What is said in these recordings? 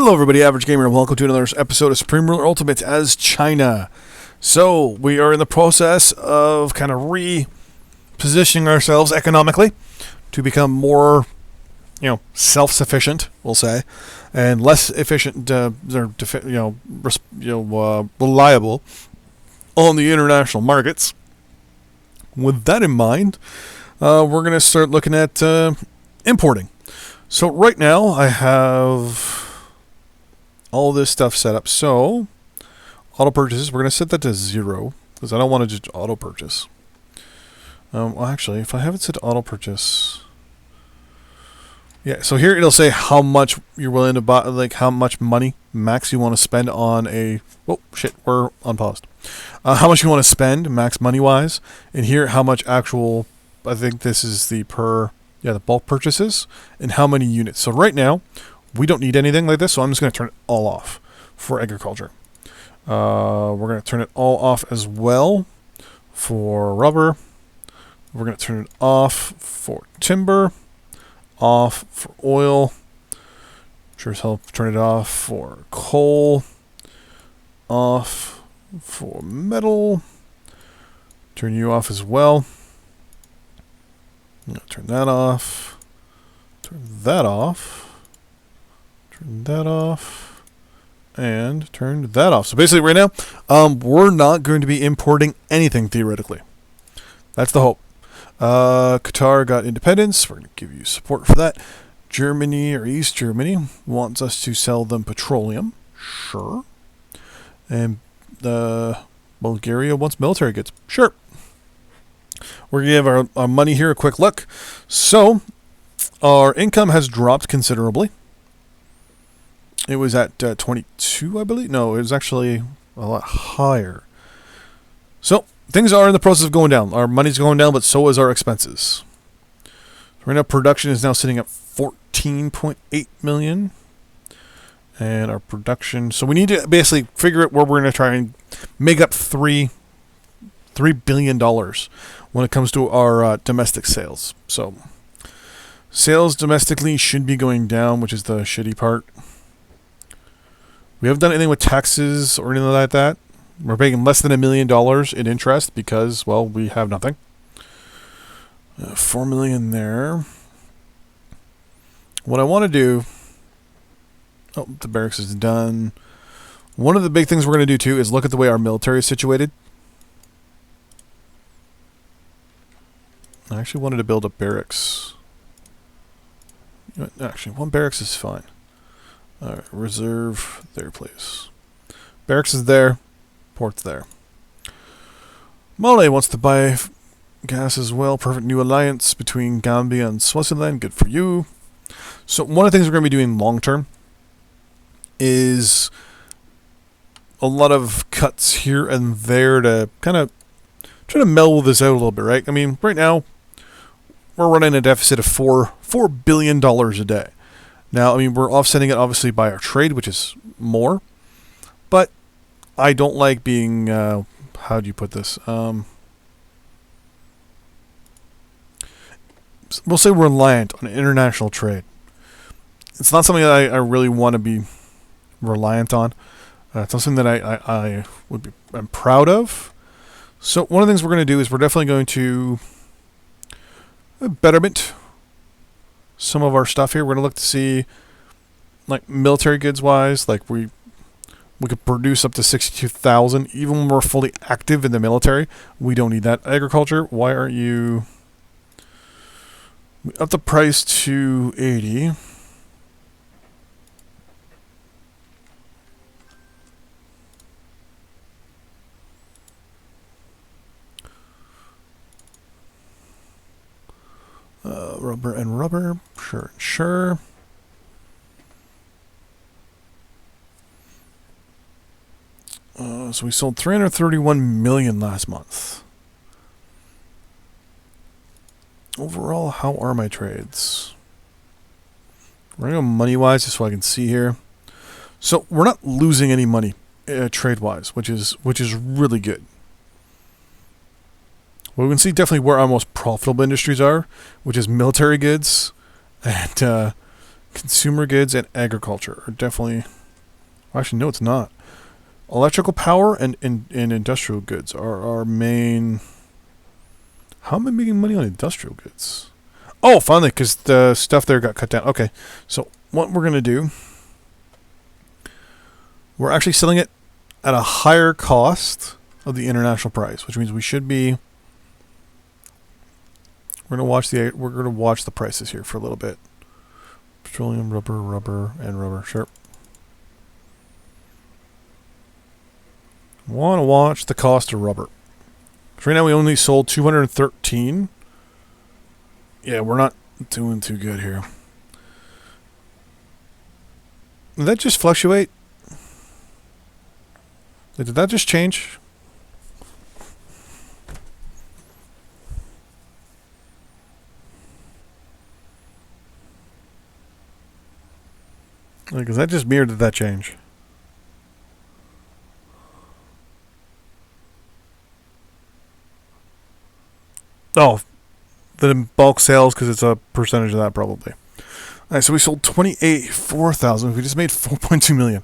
Hello everybody, Average Gamer, and welcome to another episode of Supreme Ruler Ultimate as China. So, we are in the process of kind of repositioning ourselves economically to become more, self-sufficient, we'll say, and less efficient, reliable on the international markets. With that in mind, we're going to start looking at importing. So right now, I have all this stuff set up. So, auto purchases, we're going to set that to 0, because I don't want to just auto purchase. Well, actually, if I have it set to auto purchase, yeah, so here it'll say how much you're willing to buy, like how much money max you want to spend on a, oh shit, we're unpaused. How much you want to spend max money wise, and here how much actual, I think this is the the bulk purchases, and how many units. So right now, we don't need anything like this, so I'm just going to turn it all off for agriculture. We're going to turn it all off as well for rubber. We're going to turn it off for timber, off for oil. Sure as hell turn it off for coal, off for metal. Turn you off as well. I'm going to turn that off. Turn that off. Turn that off, and turn that off. So basically right now, we're not going to be importing anything theoretically. That's the hope. Qatar got independence. We're going to give you support for that. Germany, or East Germany, wants us to sell them petroleum. Sure. And Bulgaria wants military goods. Sure. We're going to give our money here a quick look. So, our income has dropped considerably. It was at 22, I believe. No, it was actually a lot higher. So, things are in the process of going down. Our money's going down, but so is our expenses. Right now, production is now sitting at 14.8 million. And our production... So, we need to basically figure out where we're going to try and make up $3 billion when it comes to our domestic sales. So, sales domestically should be going down, which is the shitty part. We haven't done anything with taxes or anything like that. We're paying less than $1 million in interest because, well, we have nothing. 4 million there. What I want to do... Oh, the barracks is done. One of the big things we're going to do, too, is look at the way our military is situated. I actually wanted to build a barracks. Actually, one barracks is fine. Alright, reserve there, please. Barracks is there. Port's there. Mole wants to buy gas as well. Perfect new alliance between Gambia and Swaziland. Good for you. So one of the things we're going to be doing long term is a lot of cuts here and there to kind of try to mellow this out a little bit, right? I mean, right now, we're running a deficit of $4 billion a day. Now, I mean, we're offsetting it obviously by our trade, which is more, but I don't like being, how do you put this? We'll say we're reliant on international trade. It's not something that I really want to be reliant on. It's not something that I'm proud of. So one of the things we're going to do is we're definitely going to betterment some of our stuff here. We're going to look to see, like, military goods wise, like we could produce up to 62,000 even when we're fully active in the military. We don't need that. Agriculture, why aren't you... We up the price to 80. Rubber and rubber. Sure. So we sold 331 million last month. Overall, how are my trades? We're going to go money-wise, just so I can see here. So we're not losing any money trade-wise, which is really good. Well, we can see definitely where our most profitable industries are, which is military goods and Consumer goods and agriculture are definitely... Actually, no, it's not. Electrical power and industrial goods are our main... How am I making money on industrial goods? Oh, finally, because the stuff there got cut down. Okay, so what we're going to do... We're actually selling it at a higher cost of the international price, which means we should be... We're going to watch the prices here for a little bit. Petroleum, rubber, and rubber. Sure. Want to watch the cost of rubber. So right now we only sold 213. Yeah, we're not doing too good here. Did that just fluctuate? Did that just change? Like, is that just me or did that change? Oh, the bulk sales, because it's a percentage of that probably. Alright, so we sold 4,000. We just made 4.2 million.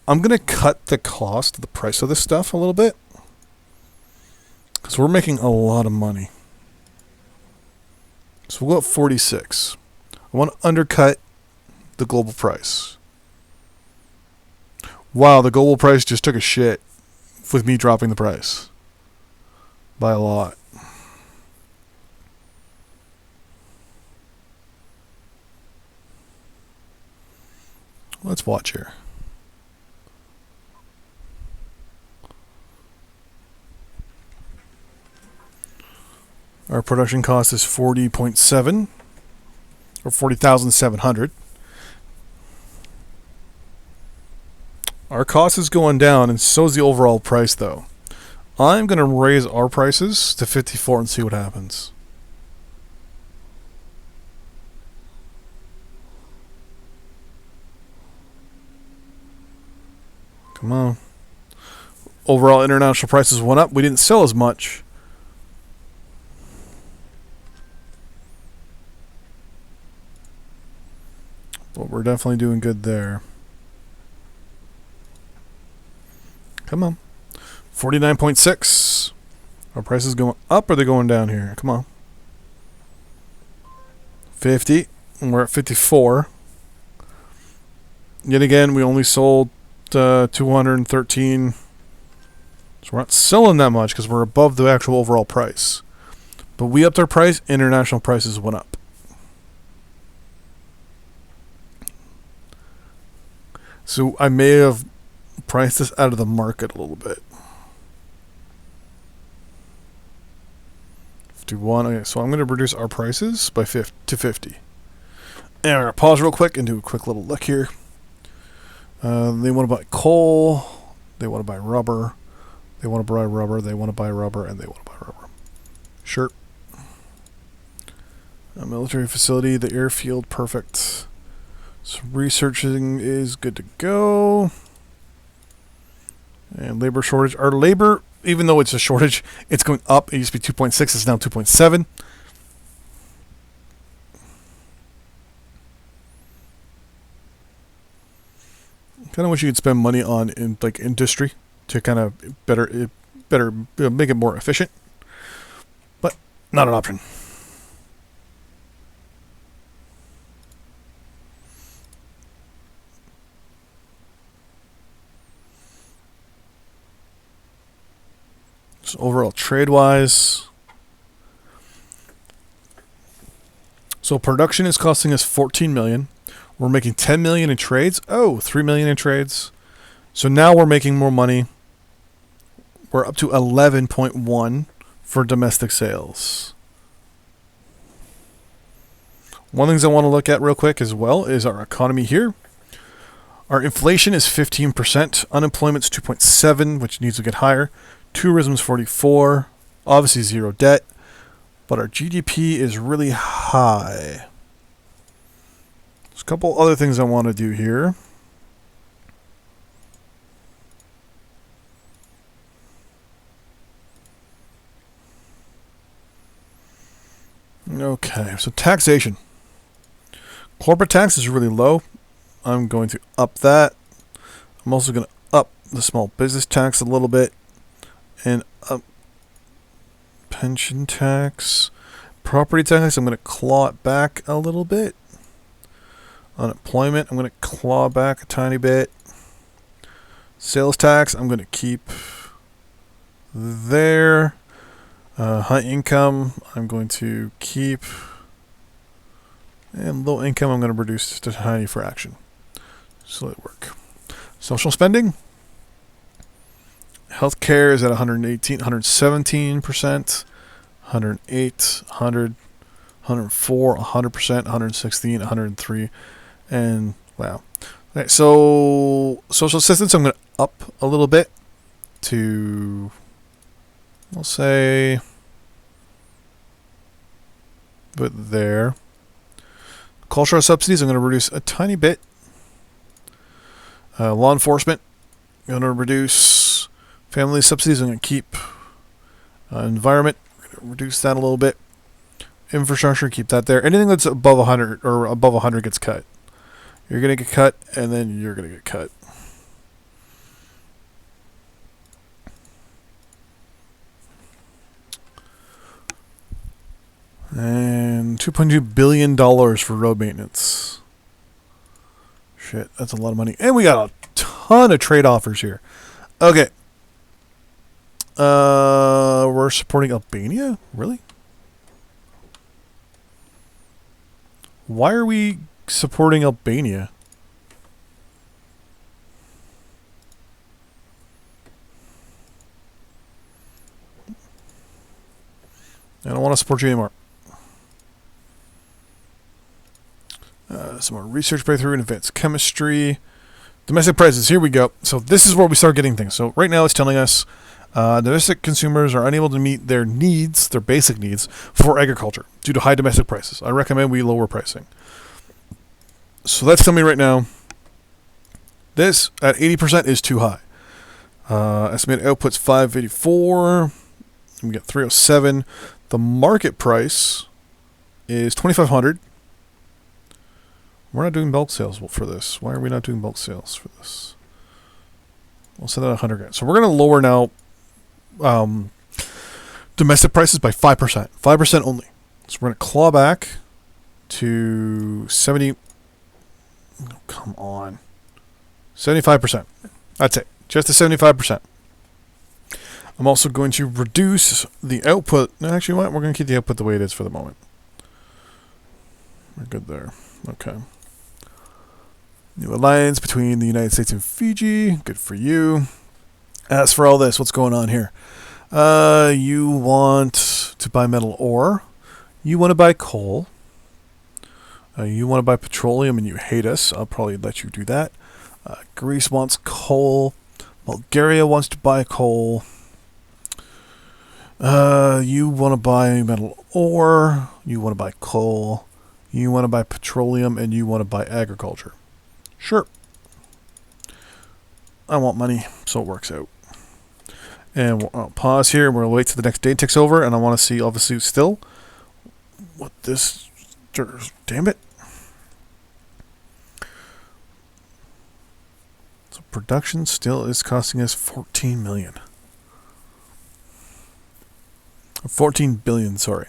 I'm going to cut the cost, the price of this stuff a little bit. Because we're making a lot of money. So we'll go up 46. I want to undercut the global price. Wow, the global price just took a shit with me dropping the price. By a lot. Let's watch here. Our production cost is 40.7 or 40,700. Our cost is going down, and so is the overall price, though. I'm going to raise our prices to 54 and see what happens. Come on. Overall international prices went up. We didn't sell as much. But we're definitely doing good there. Come on. 49.6. Our prices going up or are they going down here? Come on. 50. And we're at 54. Yet again, we only sold 213. So we're not selling that much because we're above the actual overall price. But we upped our price. International prices went up. So I may have priced this out of the market a little bit. 51. Okay, so I'm going to reduce our prices by 50 to 50. And we're going to pause real quick and do a quick little look here. They want to buy coal. They want to buy rubber. They want to buy rubber. They want to buy rubber. And they want to buy rubber. Sure. A military facility. The airfield. Perfect. So researching is good to go. And labor shortage. Our labor, even though it's a shortage, it's going up. It used to be 2.6. It's now 2.7. Kind of wish you could spend money on industry to kind of better make it more efficient, but not an option. So overall trade-wise, so production is costing us 14 million. We're making 10 million in trades. Oh, 3 million in trades. So now we're making more money. We're up to 11.1 for domestic sales. One of the things I want to look at real quick as well is our economy here. Our inflation is 15%. Unemployment's 2.7, which needs to get higher. Tourism's 44. Obviously zero debt. But our GDP is really high. There's a couple other things I want to do here. Okay, so taxation. Corporate tax is really low. I'm going to up that. I'm also going to up the small business tax a little bit. And up pension tax. Property tax, I'm going to claw it back a little bit. Unemployment, I'm going to claw back a tiny bit. Sales tax, I'm going to keep there. High income, I'm going to keep. And low income, I'm going to reduce just a tiny fraction. So let it work. Social spending. Healthcare is at 117%, 108, 100, 104, 100%, 116, 103, and wow. Okay, so social assistance, I'm going to up a little bit to, we'll say, put there. Cultural subsidies, I'm going to reduce a tiny bit. Law enforcement, I'm going to reduce. Family subsidies, I'm going to keep. Environment, reduce that a little bit. Infrastructure, keep that there. Anything that's above 100 or above 100 gets cut. You're going to get cut, and then you're going to get cut. And $2.2 billion for road maintenance. Shit, that's a lot of money. And we got a ton of trade offers here. Okay. We're supporting Albania? Really? Why are we supporting Albania? I don't want to support you anymore. Some more research breakthrough in advanced chemistry. Domestic prices, here we go. So this is where we start getting things. So right now it's telling us domestic consumers are unable to meet their needs, their basic needs, for agriculture due to high domestic prices. I recommend we lower pricing. So that's telling me right now, this at 80% is too high. Estimated output's 584. We get 307. The market price is 2,500. We're not doing bulk sales for this. Why are we not doing bulk sales for this? We'll set that at 100 grand. So we're going to lower now domestic prices by 5%. 5% only. So we're going to claw back to 70. Oh, come on. 75%. That's it. Just to 75%. I'm also going to reduce the output. Actually, what? We're going to keep the output the way it is for the moment. We're good there. Okay. New alliance between the United States and Fiji. Good for you. As for all this, what's going on here? You want to buy metal ore. You want to buy coal. You want to buy petroleum and you hate us. I'll probably let you do that. Greece wants coal. Bulgaria wants to buy coal. You want to buy metal ore. You want to buy coal. You want to buy petroleum and you want to buy agriculture. Sure. I want money, so it works out. And I'll pause here. We'll wait till the next day ticks over, and I want to see, obviously, still what this. Damn it. So production still is costing us 14 million. 14 billion, sorry.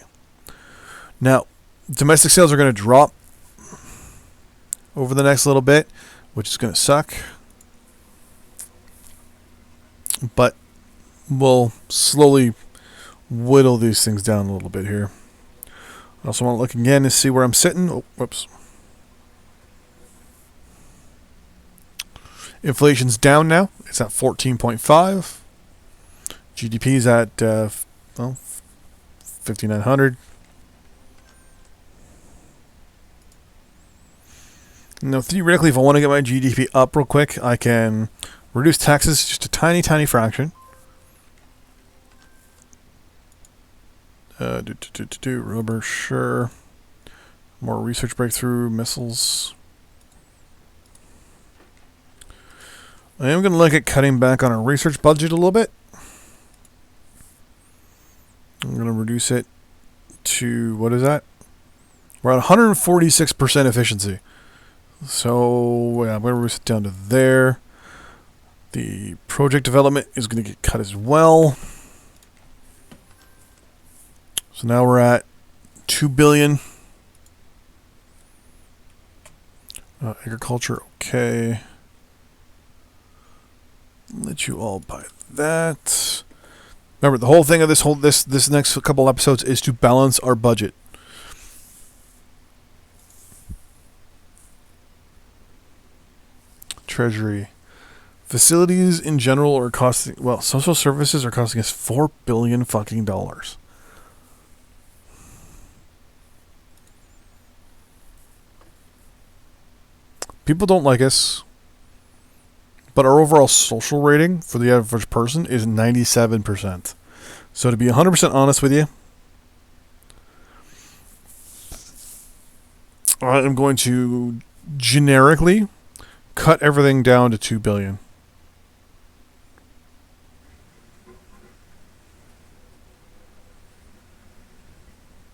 Now, domestic sales are going to drop over the next little bit, which is going to suck. But we'll slowly whittle these things down a little bit here. I also want to look again to see where I'm sitting. Oh, whoops. Inflation's down now. It's at 14.5. GDP's at 5,900. Now, theoretically, if I want to get my GDP up real quick, I can reduce taxes just a tiny, tiny fraction. Rubber, sure. More research breakthrough, missiles. I am going to look at cutting back on our research budget a little bit. I'm going to reduce it to, what is that? We're at 146% efficiency. So, yeah, where we sit down to there. The project development is going to get cut as well. So now we're at 2 billion. Agriculture, okay. Let you all buy that. Remember, the whole thing of this next couple episodes is to balance our budget. Treasury. Facilities in general are costing, well, social services are costing us $4 billion fucking dollars. People don't like us, but our overall social rating for the average person is 97%. So to be 100% honest with you, I'm going to generically cut everything down to 2 billion.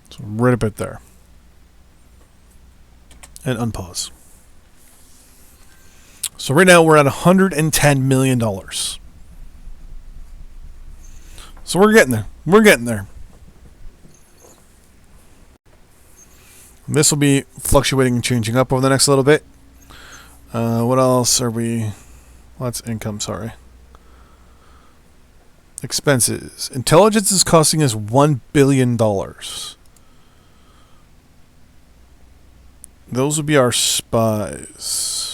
So right a bit there. And unpause. So right now we're at $110 million. So we're getting there. We're getting there. This will be fluctuating and changing up over the next little bit. What else are we... Well, that's income, sorry. Expenses. Intelligence is costing us $1 billion. Those would be our spies.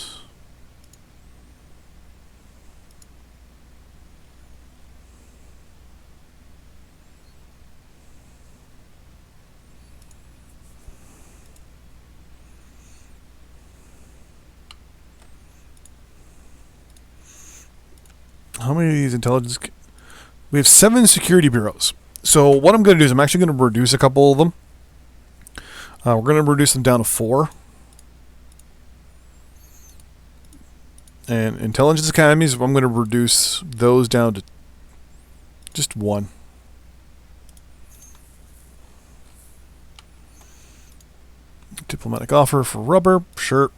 How many of these intelligence... We have 7 security bureaus. So what I'm going to do is I'm actually going to reduce a couple of them. We're going to reduce them down to 4. And intelligence academies, I'm going to reduce those down to just 1. Diplomatic offer for rubber, sure.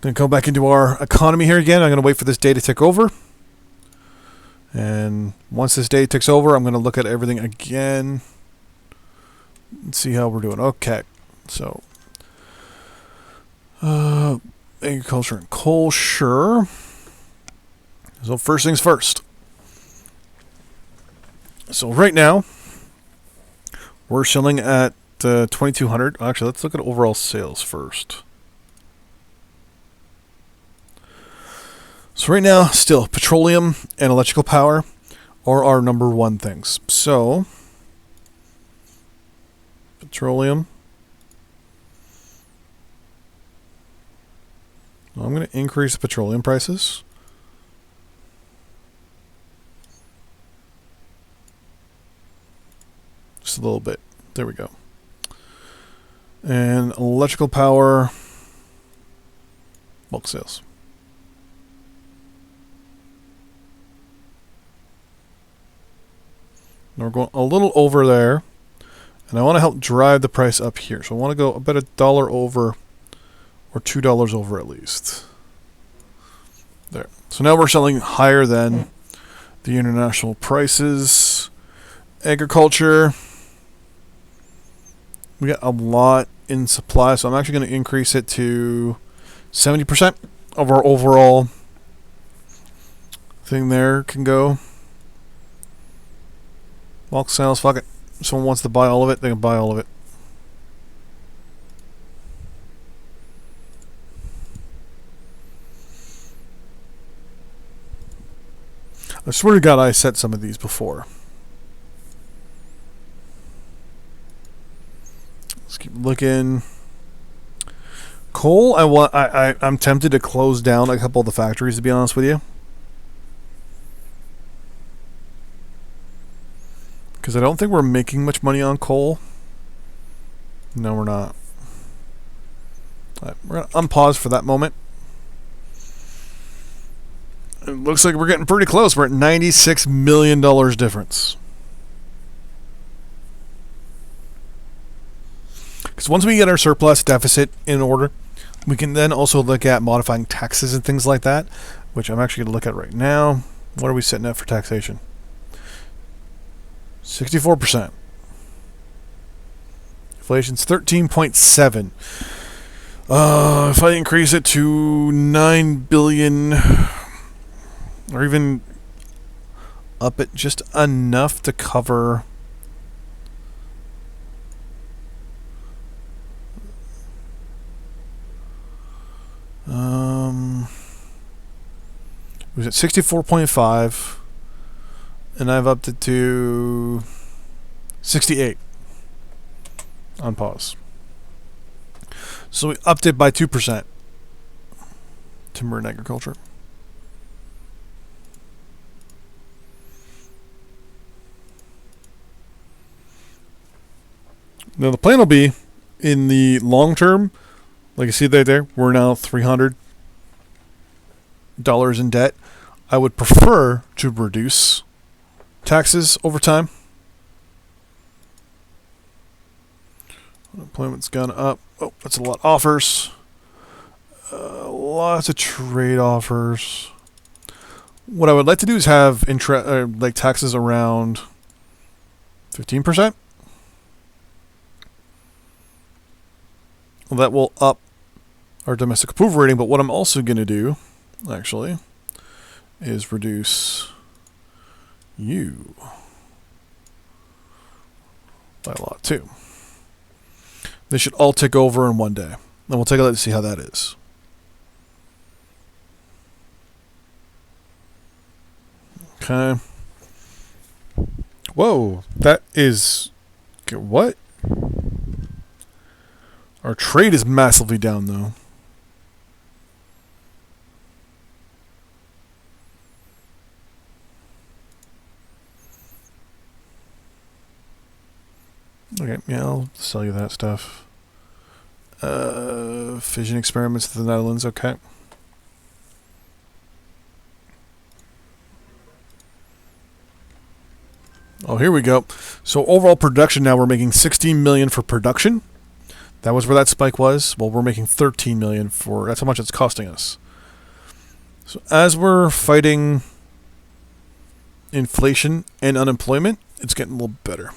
Going to go back into our economy here again. I'm going to wait for this day to tick over. And once this day ticks over, I'm going to look at everything again and see how we're doing. Okay, so agriculture and coal, sure. So first things first. So right now, we're selling at 2,200. Actually, let's look at overall sales first. So right now, still, petroleum and electrical power are our number 1 things. So, petroleum. I'm going to increase the petroleum prices. Just a little bit. There we go. And electrical power, bulk sales. Now we're going a little over there, and I want to help drive the price up here. So I want to go about $1 over, or $2 over at least. There. So now we're selling higher than the international prices. Agriculture, we got a lot in supply, so I'm actually going to increase it to 70% of our overall thing there can go. Bulk sales, fuck it. If someone wants to buy all of it, they can buy all of it. I swear to God I set some of these before. Let's keep looking. Coal, I'm tempted to close down a couple of the factories, to be honest with you. Because I don't think we're making much money on coal. No, we're not. All right, we're going to unpause for that moment. It looks like we're getting pretty close. We're at $96 million difference. Because once we get our surplus deficit in order, we can then also look at modifying taxes and things like that, which I'm actually going to look at right now. What are we setting at for taxation? 64%. Inflation's 13.7. If I increase it to 9 billion, or even up it just enough to cover it was at 64.5, and I've upped it to 68 on pause. So we upped it by 2%. Timber and agriculture. Now the plan will be, in the long term, like you see there, we're now $300 in debt. I would prefer to reduce taxes over time. Unemployment's gone up. Oh, that's a lot of offers. Lots of trade offers. What I would like to do is have like taxes around 15%. Well, that will up our domestic approval rating, but what I'm also going to do, actually, is reduce you by a lot too. They should all tick over in one day. And we'll take a look to see how that is. Okay. Whoa, that is... Okay, what? Our trade is massively down, though. Okay, yeah, I'll sell you that stuff. Fission experiments to the Netherlands, okay. Oh, here we go. So overall production now, we're making 16 million for production. That was where that spike was. Well, we're making 13 million for, that's how much it's costing us. So as we're fighting inflation and unemployment, it's getting a little better.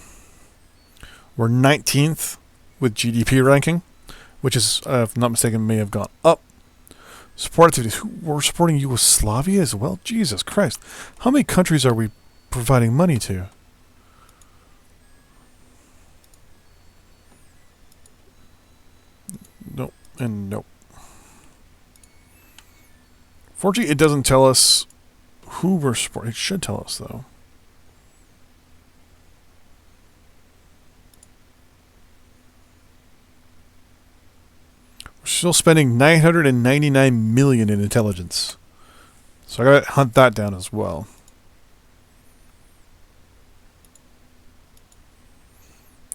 We're 19th with GDP ranking, which is, if I'm not mistaken, may have gone up. Support activities. We're supporting Yugoslavia as well? Jesus Christ. How many countries are we providing money to? Nope, and nope. Fortunately, it doesn't tell us who we're supporting. It should tell us, though. We're still spending 999 million in intelligence. So I gotta hunt that down as well.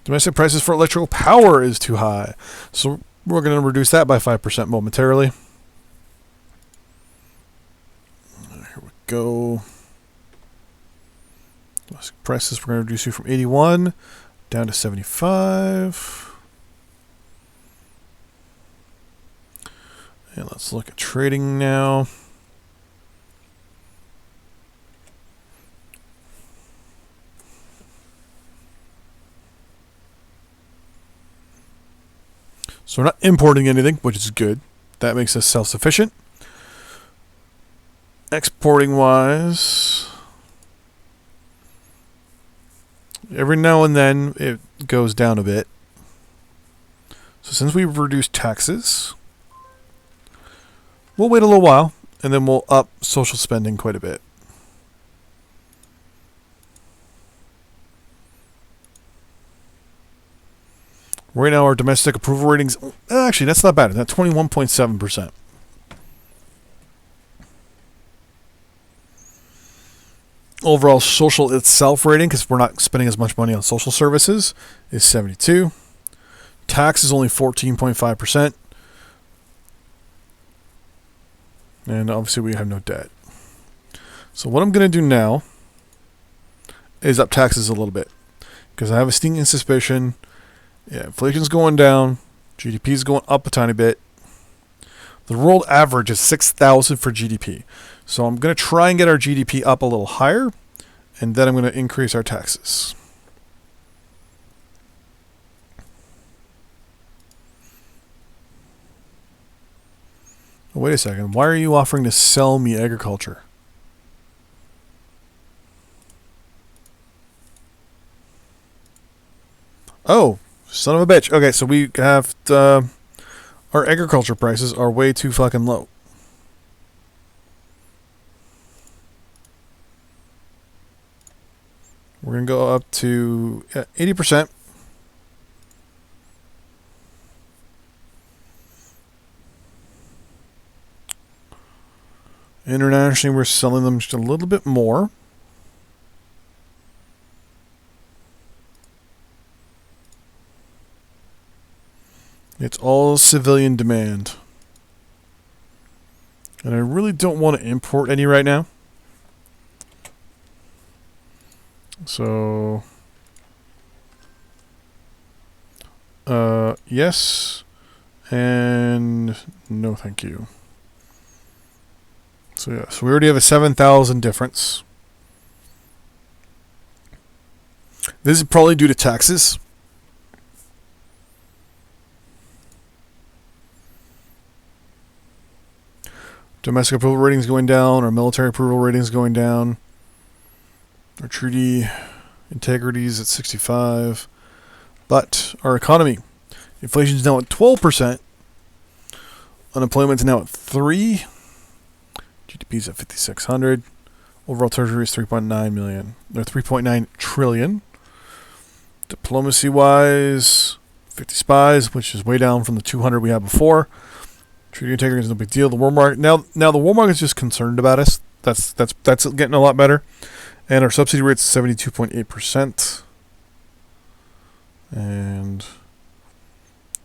Domestic prices for electrical power is too high. So we're going to reduce that by 5% momentarily. Here we go. Domestic prices, we're going to reduce you from 81 down to 75. And let's look at trading now. So we're not importing anything, which is good. That makes us self-sufficient. Exporting wise, every now and then it goes down a bit. So since we've reduced taxes, we'll wait a little while, and then we'll up social spending quite a bit. Right now, our domestic approval ratings... Actually, that's not bad. That's 21.7%. Overall social itself rating, because we're not spending as much money on social services, is 72. Tax is only 14.5%. And obviously, we have no debt. So what I'm going to do now is up taxes a little bit. Because I have a sneaking suspicion... Yeah, inflation's going down. GDP's going up a tiny bit. The world average is 6,000 for GDP. So I'm going to try and get our GDP up a little higher, and then I'm going to increase our taxes. Oh, wait a second. Why are you offering to sell me agriculture? Oh, son of a bitch. Okay, so we have our agriculture prices are way too fucking low. We're going to go up to 80%. Internationally, we're selling them just a little bit more. It's all civilian demand. And I really don't want to import any right now. So, yes, and no thank you. So yeah, so we already have a 7,000 difference. This is probably due to taxes. Domestic approval ratings going down, our military approval ratings going down. Our treaty integrity is at 65. But our economy, inflation is now at 12%. Unemployment is now at 3. GDP is at 5,600. Overall treasury is 3.9 million. Or 3.9 trillion. Diplomacy-wise, 50 spies, which is way down from the 200 we had before. Treaty integrity is no big deal. The war market now the war market is just concerned about us. That's getting a lot better. And our subsidy rate's 72.8%. And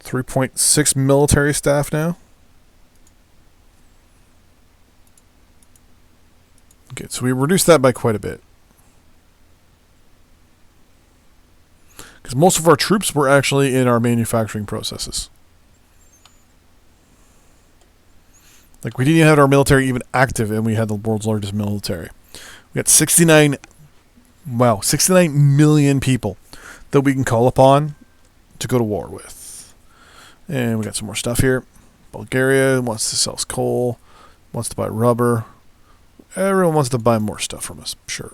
3.6 military staff now. Okay, so we reduced that by quite a bit. Because most of our troops were actually in our manufacturing processes. Like, we didn't even have our military even active, and we had the world's largest military. We got 69 million people that we can call upon to go to war with. And we got some more stuff here. Bulgaria wants to sell us coal, wants to buy rubber. Everyone wants to buy more stuff from us, sure.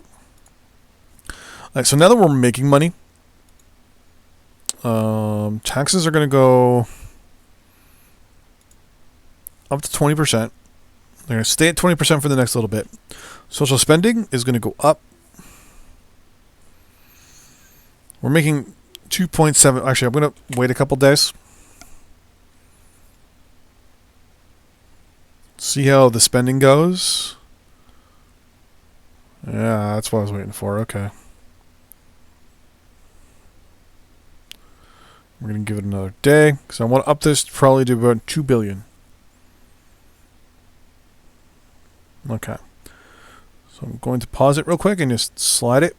Alright, so now that we're making money, taxes are going to go up to 20%. They're going to stay at 20% for the next little bit. Social spending is going to go up. We're making 2.7. Actually, I'm going to wait a couple days. See how the spending goes. Yeah, that's what I was waiting for. Okay. We're going to give it another day. Because I want to up this probably to about 2 billion. Okay. So I'm going to pause it real quick and just slide it.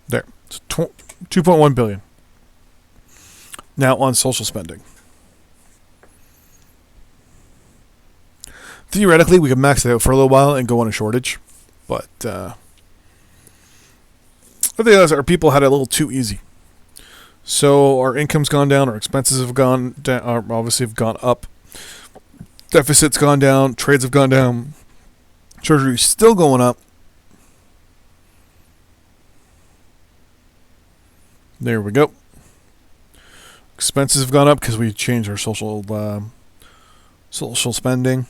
There. It's 2.1 billion. Now on social spending. Theoretically, we could max it out for a little while and go on a shortage. But I think our people had it a little too easy. So our income's gone down, our expenses have gone down, obviously have gone up. Deficit's gone down, trades have gone down. Treasury's still going up. There we go. Expenses have gone up because we changed our social spending.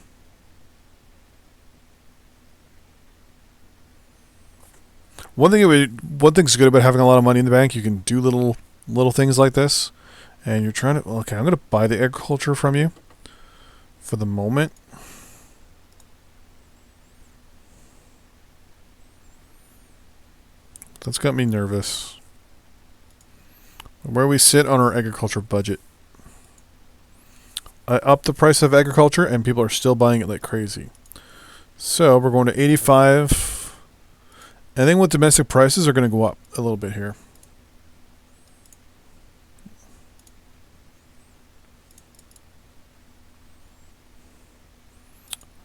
One thing's good about having a lot of money in the bank. You can do little things like this, and you're trying to. Okay, I'm going to buy the agriculture from you for the moment. That's got me nervous. Where we sit on our agriculture budget. I upped the price of agriculture, and people are still buying it like crazy. So we're going to 85. I think with domestic prices are going to go up a little bit here.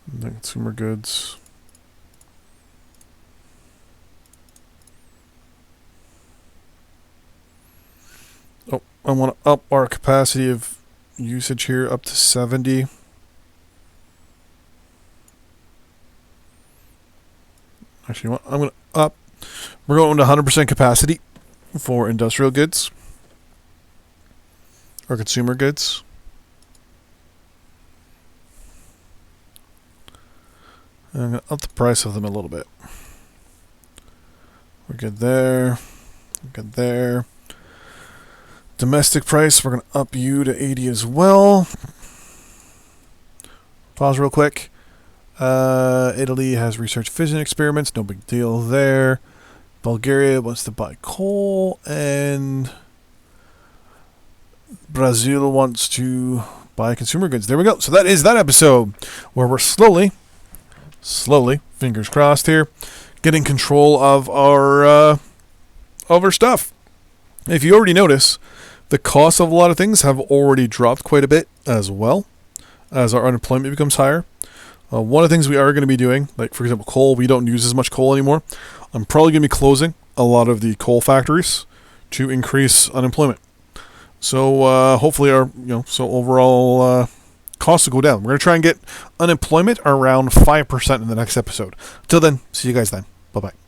The consumer goods. Oh, I want to up our capacity of usage here up to 70. Actually, you know what? I'm going to up. We're going to 100% capacity for industrial goods or consumer goods. And I'm going to up the price of them a little bit. We're good there. We're good there. Domestic price, we're going to up you to 80 as well. Pause real quick. Italy has research fission experiments. No big deal there. Bulgaria wants to buy coal. And Brazil wants to buy consumer goods. There we go. So that is that episode where we're slowly, fingers crossed here, getting control of our stuff. If you already notice, the cost of a lot of things have already dropped quite a bit as well as our unemployment becomes higher. One of the things we are going to be doing, like for example coal, we don't use as much coal anymore. I'm probably going to be closing a lot of the coal factories to increase unemployment. So hopefully our overall costs will go down. We're going to try and get unemployment around 5% in the next episode. Till then, see you guys then. Bye-bye.